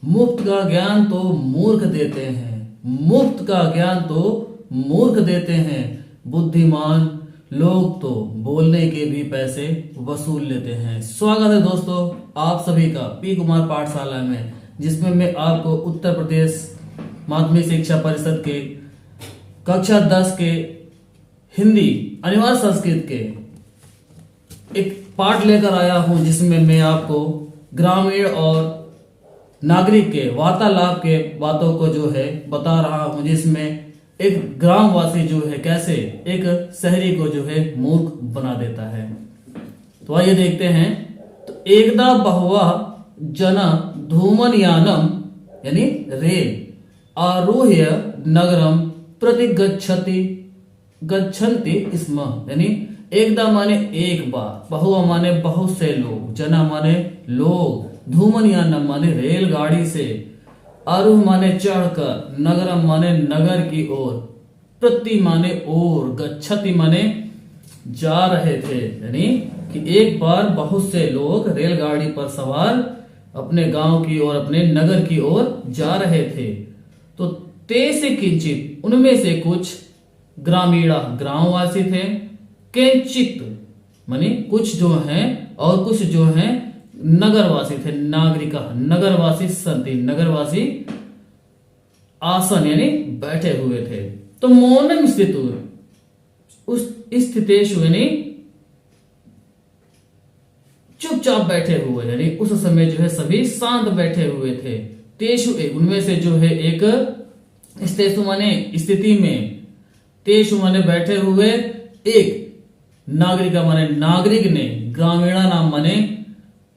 मुफ्त का ज्ञान तो मूर्ख देते हैं, मुफ्त का ज्ञान तो मूर्ख देते हैं, बुद्धिमान लोग तो बोलने के भी पैसे वसूल लेते हैं। स्वागत है दोस्तों आप सभी का पी कुमार पाठशाला में, जिसमें मैं आपको उत्तर प्रदेश माध्यमिक शिक्षा परिषद के कक्षा 10 के हिंदी अनिवार्य संस्कृत के एक पाठ लेकर आया हूं, जिसमें मैं आपको ग्रामीण और नागरिक के वार्तालाप के बातों को जो है बता रहा हूं, जिसमें एक ग्रामवासी जो है कैसे एक शहरी को जो है मूर्ख बना देता है। तो आइए देखते हैं। तो एकदा बहुवा जना धूमनयानम यानी रेल आरोह्य नगरम प्रति गच्छन्ति स्म, यानी एकदा माने एक बार, बहुआ माने बहुत से लोग, जना माने लोग, धूमनयानम माने रेलगाड़ी से, आरोह माने चढ़कर, नगरम माने नगर की ओर, प्रति माने ओर, गच्छति माने जा रहे थे, यानी कि एक बार बहुत से लोग रेलगाड़ी पर सवार अपने गांव की ओर, अपने नगर की ओर जा रहे थे। तो ते से किंचित, उनमें से कुछ, ग्रामीणा ग्रामवासी थे, किंचित माने कुछ जो हैं, और कुछ जो हैं नगरवासी थे, नागरिका नगरवासी संति, नगरवासी आसन यानी बैठे हुए थे। तो मौनम स्थित, उस स्थितेषु यानी चुपचाप बैठे हुए, यानी उस समय जो है सभी शांत बैठे हुए थे। तेषु उनमें से जो है एक, स्थितेषु माने स्थिति में, तेषु माने बैठे हुए, एक नागरिका माने नागरिक ने, ग्रामीणा नाम माने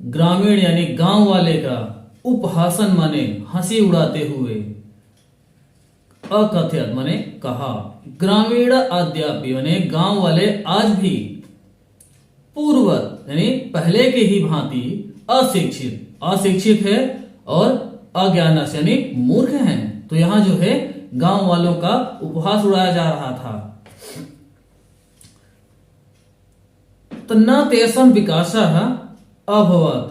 ग्रामीण यानी गांव वाले का, उपहासन माने हंसी उड़ाते हुए, अकथ्यत माने कहा, ग्रामीण अद्यापि माने गांव वाले आज भी, पूर्वत यानी पहले के ही भांति, अशिक्षित अशिक्षित है और अज्ञानस यानी मूर्ख हैं। तो यहां जो है गांव वालों का उपहास उड़ाया जा रहा था। तो न तेषां विकासः अभवत्,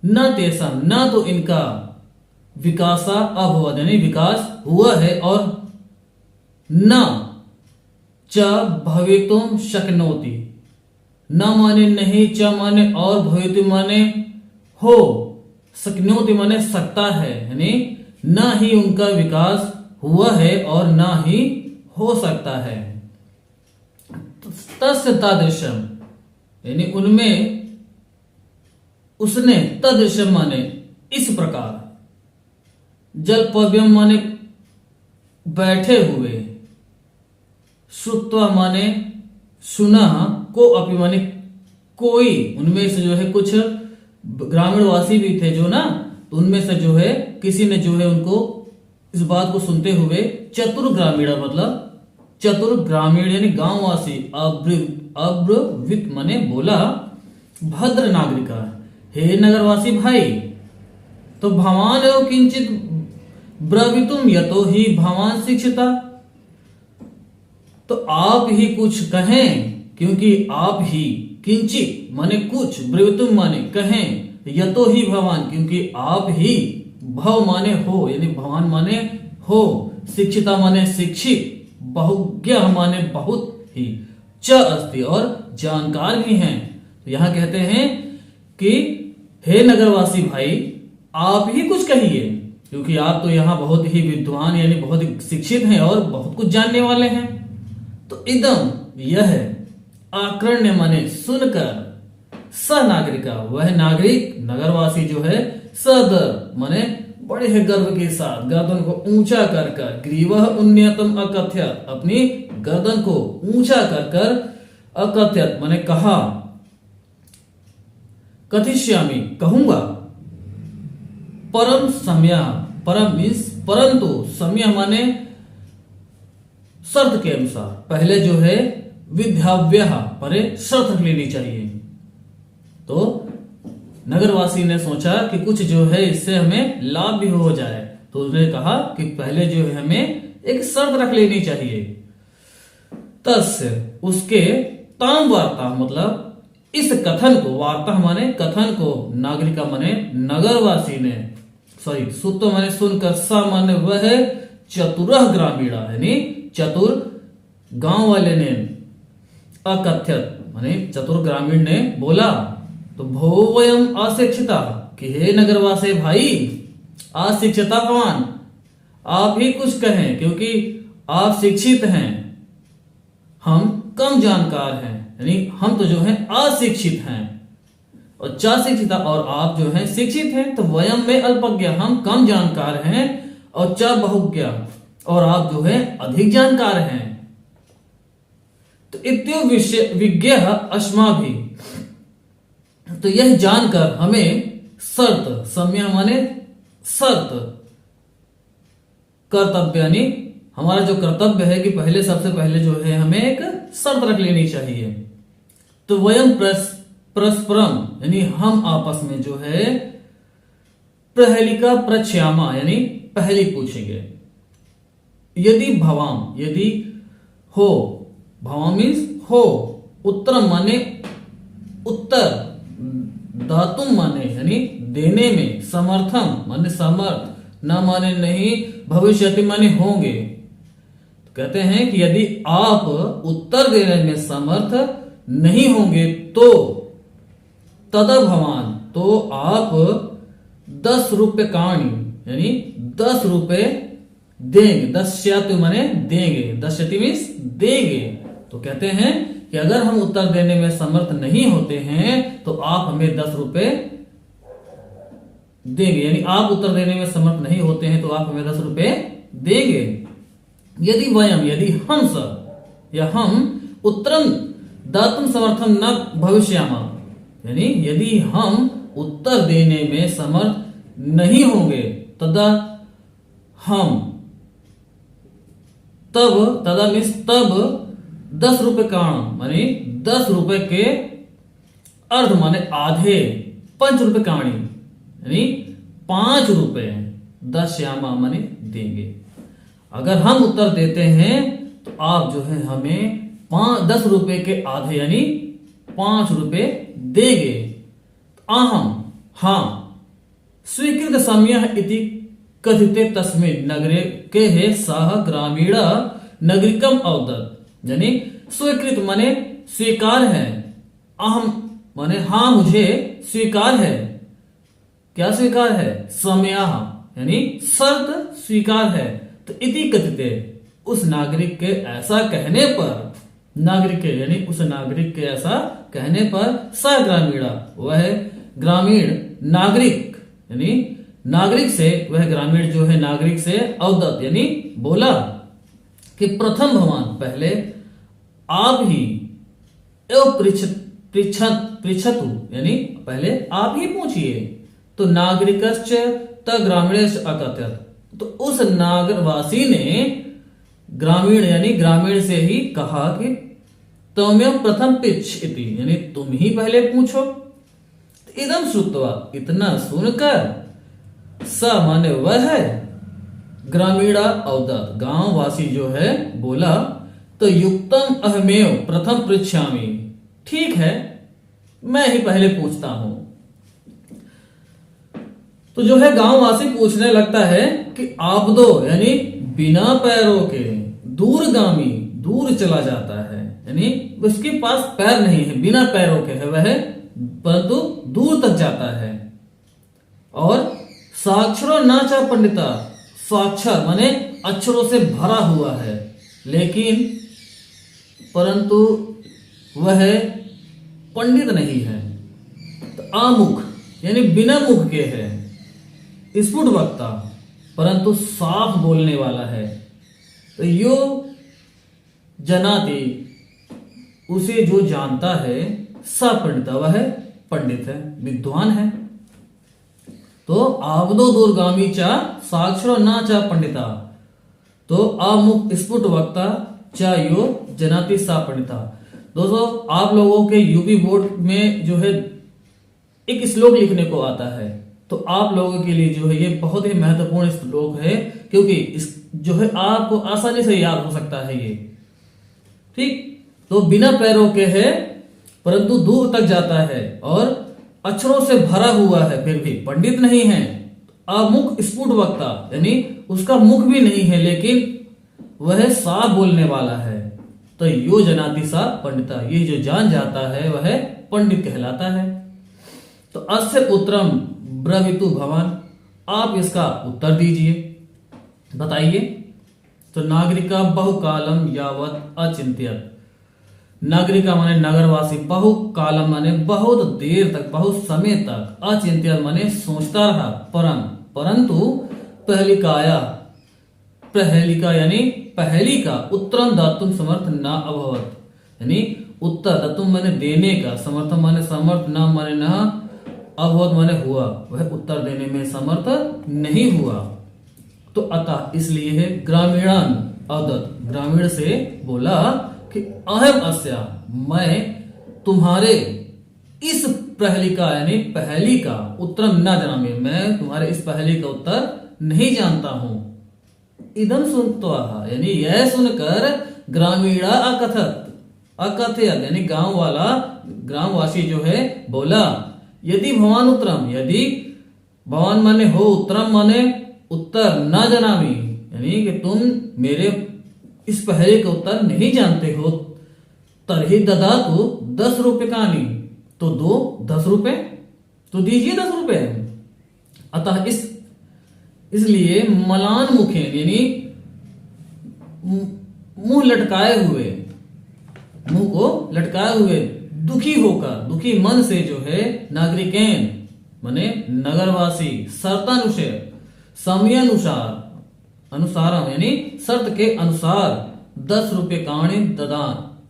न तेषां न तो इनका, विकासा अभवत् यानी विकास हुआ है, और न च भवितुम शक्नोति, न माने नहीं, च माने और, भवितुम माने हो, शक्नोति माने सकता है, यानी न ही उनका विकास हुआ है और न ही हो सकता है। तस्य तादृशम यानी उनमें, उसने, तदृशम माने इस प्रकार, जलपव्यम माने बैठे हुए, श्रुत्वा माने सुना, को अपि माने कोई, उनमें से जो है कुछ ग्रामीणवासी भी थे जो ना, तो उनमें से जो है किसी ने जो है उनको इस बात को सुनते हुए, चतुर ग्रामीण मतलब चतुर ग्रामीण यानी गांववासी, अब्रवीत माने बोला, भद्र नागरिका, हे नगरवासी भाई, तो भवान एवं किंचित ब्रवीतुम यतो ही भवान शिक्षिता, तो आप ही कुछ कहें, क्योंकि आप ही, किंचित माने कुछ, ब्रवीतुम माने कहें, यतो ही भवान क्योंकि आप ही, भव माने हो यानी भवान माने हो, शिक्षिता माने शिक्षित, बहुज्ञ माने बहुत ही, च अस्ति और जानकार भी हैं। तो यहां कहते हैं कि हे नगरवासी भाई, आप ही कुछ कहिए, क्योंकि आप तो यहाँ बहुत ही विद्वान यानी बहुत ही शिक्षित हैं और बहुत कुछ जानने वाले हैं। तो इदम यह आकर्ण्य माने सुनकर, स नागरिका वह नागरिक नगरवासी जो है, सदर माने बड़े ही गर्व के साथ, गर्दन को ऊंचा कर कर, ग्रीवः उन्नतम अकथ्यत अपनी गर्दन को ऊंचा कर कर, अकथ्यत माने कहा, कथिष्यामि कहूंगा, परम सम्या, परम मीन्स परंतु, सम्या माने शर्त के अनुसार, पहले जो है विद्याव्य माने शर्त रख लेनी चाहिए। तो नगरवासी ने सोचा कि कुछ जो है इससे हमें लाभ भी हो जाए, तो उसने कहा कि पहले जो है हमें एक शर्त रख लेनी चाहिए। तस्य उसके, ताम वार्ता मतलब इस कथन को, वार्ता माने कथन को, नागरिका माने नगरवासी ने, सॉरी सुत माने सुनकर, स माने वह चतुरः ग्रामीणा यानी चतुर गांव वाले ने, अकथ्यत माने चतुर ग्रामीण ने बोला। तो भो वयम अशिक्षिता कि हे नगरवासी भाई, अशिक्षिता भवान आप ही कुछ कहें क्योंकि आप शिक्षित हैं, हम कम जानकार हैं, यानी हम तो जो है अशिक्षित हैं, और च शिक्षिता और आप जो है शिक्षित हैं। तो वयम में अल्पज्ञ हम कम जानकार हैं, और च बहुज्ञ और आप जो है अधिक जानकार हैं। तो इत्यो विज्ञ अस्माभि, तो यह जानकर हमें शर्त, सम्य माने शर्त, कर्तव्य यानी हमारा जो कर्तव्य है कि पहले सबसे पहले जो है हमें एक शर्त रख लेनी चाहिए। तो वयम परस्परम यानी हम आपस में जो है प्रहेलिका प्रच्छयामा यानी पहली पूछेंगे। यदि भवाम यदि हो, भवाम मीन्स हो, उत्तरम माने उत्तर, दातुम माने यानी देने में, समर्थम माने समर्थ, न माने नहीं, भविष्यति माने होंगे। तो कहते हैं कि यदि आप उत्तर देने में समर्थ नहीं होंगे तो तद भवान, तो आप 10 रुपये काणी यानी 10 रुपये देंगे। 10 माने देंगे, 10 मीन्स देंगे। तो कहते हैं कि अगर हम उत्तर देने में समर्थ नहीं होते हैं तो आप हमें 10 रुपये देंगे, यानी आप उत्तर देने में समर्थ नहीं होते हैं तो आप हमें 10 रुपये देंगे। यदि वयम यदि हम सब या हम उत्तरम दातुम समर्थम न भविष्यामा, यानी यदि हम उत्तर देने में समर्थ नहीं होंगे तदा हम तदा मीन्स तब 10 रुपये काण माने 10 रुपए के अर्ध माने आधे, 5 रुपये काणी यानी 5 रुपए 10 श्यामा माने देंगे। अगर हम उत्तर देते हैं तो आप जो है हमें 10 रुपए के आधे यानी 5 रुपए देंगे। अहम हाँ स्वीकृत सम्यः इति कथिते तस्मिन् नगरे के है सह ग्रामीण नगरिकम अवदत्, यानी स्वीकृत माने स्वीकार है, अहम माने हाँ मुझे स्वीकार है। क्या स्वीकार है? समय यानी शर्त स्वीकार है। तो इति कथिते उस नागरिक के ऐसा कहने पर, नागरिक के यानी उस नागरिक के ऐसा कहने पर स ग्रामीणा वह ग्रामीण नागरिक यानी नागरिक से, वह ग्रामीण जो है नागरिक से अवदत यानी बोला कि प्रथम भवान पहले आप ही एवं पृच्छतु यानी पहले आप ही पूछिए। तो नागरिकश्च त ग्रामीणश्च अकथयत्, तो उस नागरवासी ने ग्रामीण यानी ग्रामीण से ही कहा कि तमेव प्रथम पृच्छ इति, यानी तुम ही पहले पूछो। इदम श्रुत्वा इतना सुनकर स माने वह है ग्रामीणा अवदत् गांव वासी जो है बोला, तो युक्तम अहमेव प्रथम पृच्छामि, ठीक है मैं ही पहले पूछता हूं। तो जो है गांववासी पूछने लगता है कि आप दो यानी बिना पैरों के दूरगामी, दूर चला जाता है यानी उसके पास पैर नहीं है, बिना पैरों के है वह, परंतु दूर तक जाता है। और साक्षरो नाचा पंडिता, साक्षर माने अक्षरों से भरा हुआ है, लेकिन परंतु वह पंडित नहीं है। तो आमुख यानी बिना मुख के है, स्फुट वक्ता परंतु साफ बोलने वाला है। तो यो जनाति उसे जो जानता है, स पंडिता वह पंडित है, विद्वान है। तो आबदो दूरगामी चा साक्षरो ना चा पंडिता, तो अमुख स्फुट वक्ता चा यो जनाति सा पंडिता। दोस्तों आप लोगों के यूपी बोर्ड में जो है एक श्लोक लिखने को आता है, तो आप लोगों के लिए जो है ये बहुत ही महत्वपूर्ण श्लोक है, क्योंकि इस जो है आपको आसानी से याद हो सकता है ये। ठीक, तो बिना पैरों के है परंतु दूर तक जाता है और अक्षरों से भरा हुआ है, फिर भी पंडित नहीं है। अमुक स्फुट वक्ता, यानी उसका मुख भी नहीं है लेकिन वह साफ बोलने वाला है। तो यो जनाति सा पंडिता, ये जो जान जाता है वह पंडित कहलाता है। तो अस्य उत्तरम ब्रवीतु भवान, आप इसका उत्तर दीजिए, बताइए। तो नागरिका बहुकालम यावत अचिंत्यत, नागरिका माने नगरवासी, बहुकालम माने बहुत देर तक, बहुत समय तक, अचिंत्यत माने सोचता रहा, परंतु पहलिकाया, पहलिका यानी पहली का उत्तरम दातुम समर्थ न अभवत, यानी उत्तर दातुम माने देने का, समर्थ माने समर्थ, न माने न, अभवत माने हुआ, वह उत्तर देने में समर्थ नहीं हुआ। तो अतः इसलिए है ग्रामीणान अवदत, ग्रामीण से बोला कि अहम अस्या, मैं तुम्हारे इस पहलिका यानी पहली का उत्तरम न जानामि, मैं तुम्हारे इस पहली का उत्तर नहीं जानता हूं। इदम सुनत्वा, यानी यह सुनकर ग्रामीणा अकथयत यानी गांव वाला, ग्रामवासी जो है बोला, यदि भवान उत्तरम, यदि भवान माने हो, उत्तरम माने उत्तर, न जानामि यानी कि तुम मेरे इस पहले का उत्तर नहीं जानते हो, तरही ददातु 10 रूप्यकाणि, तो दो 10 रुपए, तो दीजिए 10 रुपए। अतः इसलिए मलान मुखे यानी मुंह लटकाए हुए, मुंह को लटकाए हुए, दुखी होकर, दुखी मन से जो है, नागरिकेन माने नगरवासी, शर्तानुसार, समयानुसार, अनुसारम यानी शर्त के अनुसार 10 रूप्यकाणि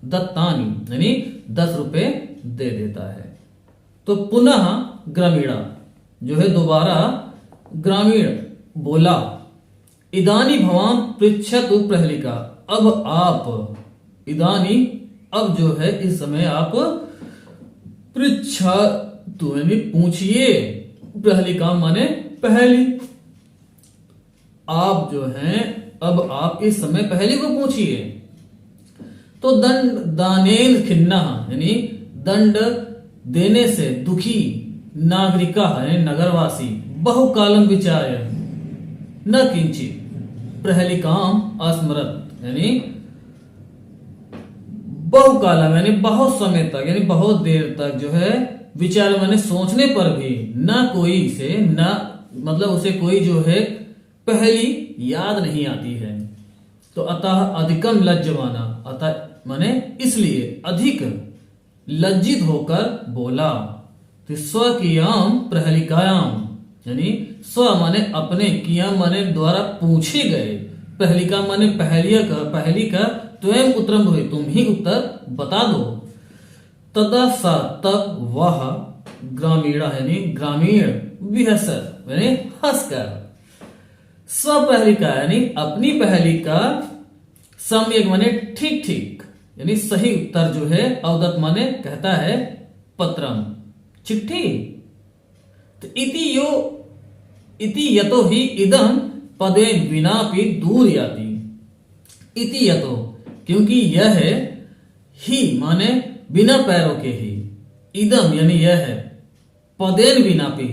दत्तानी यानी 10 रुपए दे देता है। तो पुनः ग्रामीणा जो है दोबारा ग्रामीण बोला, इदानी भवान पृच्छतु प्रहलिका, अब आप, इदानी अब जो है इस समय आप, पृच्छतु यानी पूछिए, प्रहलिका माने पहली, आप जो हैं अब आप इस समय पहली को पूछिए। तो दंड दानेन खिन्ना यानी दंड देने से दुखी, नागरिका यानी नगरवासी, बहुकालम विचार्य न किंचित प्रहलिकाम अस्मरत, यानी बहुकालम यानी बहुत समय तक, यानी बहुत देर तक जो है विचार माने सोचने पर भी न कोई से, न मतलब उसे कोई जो है पहली याद नहीं आती है। तो अतः अधिकम लज्जमाना, अतः माने इसलिए अधिक लज्जित होकर बोला। तो स्वकीयाम प्रहलिकायाम यानी स्व माने अपने, कियाम माने द्वारा पूछे गए, पहलिका माने पहली का स्वयं उत्तरम हुए, तुम ही उत्तर बता दो। तदा सा तब वह ग्रामीणा यानी ग्रामीण विहसर यानी हंसकर, स्वपहलिका यानी अपनी पहली का, सम्यक माने ठीक ठीक यानी सही उत्तर जो है, अवदत माने कहता है, पत्रम चिट्ठी। तो इति यतो ही इदम पदे बिना भी दूर याति, इति यतो क्योंकि यह है, ही माने बिना पैरों के ही, इदम यानी यह है, पदेन बिना भी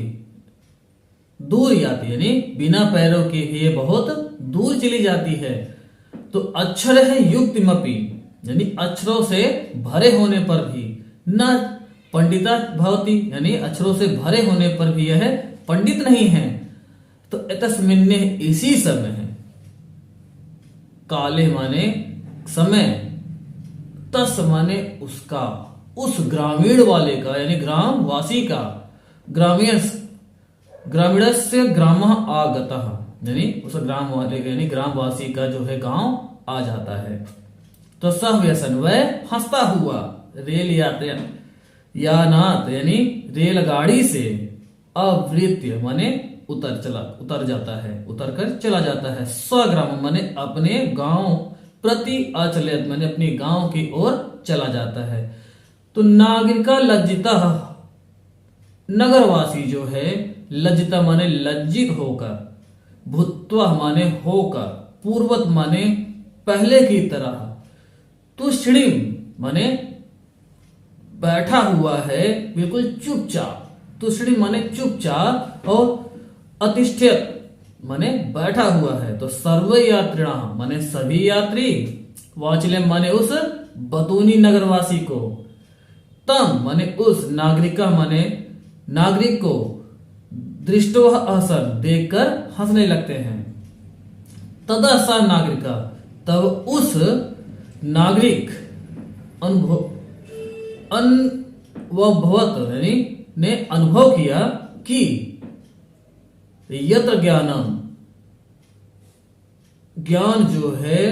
दूर जाती यानी बिना पैरों के ही बहुत दूर चली जाती है। तो अक्षर है युक्तिमपि यानी अक्षरों से भरे होने पर भी, न पंडिता भवती यानी अक्षरों से भरे होने पर भी यह पंडित नहीं है। तो तस्मिन्ने इसी समय है, काले माने समय, तस माने उसका, उस ग्रामीण वाले का यानी ग्रामवासी का, ग्रामीणस्य ग्राम आगतः यानी उस ग्राम वाले का यानी ग्रामवासी का जो है गांव आ जाता है। तो सह व्यसन वह हंसता हुआ रेल यानात यानी रेलगाड़ी से अवृत्य माने उतर जाता है, उतर कर चला जाता है। स्वग्राम माने अपने गांव प्रति अचलित माने अपने गांव की ओर चला जाता है। तो नागरिका लज्जिता, नगरवासी जो है लज्जिता माने लज्जित होकर, भूत्वा माने होकर, पूर्वत माने पहले की तरह, तुष्णिम माने बैठा हुआ है बिल्कुल चुपचाप, तुष्णिम माने चुपचाप, और अतिष्ठ्यत माने बैठा हुआ है। तो सर्व यात्रिणा माने सभी यात्री, वाचलम माने उस बतूनी नगरवासी को, तम माने उस नागरिका माने नागरिक को, दृष्टो हसन देखकर हंसने लगते हैं। तदा सा नागरिका तब उस नागरिक अनुभवत यानी ने अनुभव किया कि यत्र ज्ञानम ज्ञान जो है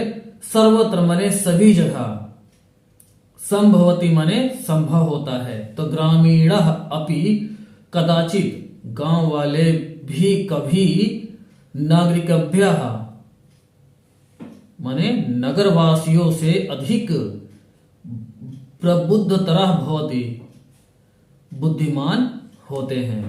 सर्वत्र माने सभी जगह, संभवती माने संभव होता है। तो ग्रामीण अपि कदाचित गांव वाले भी कभी नागरिकभ्य माने नगरवासियों से अधिक प्रबुद्धतरः भवति बुद्धिमान होते हैं।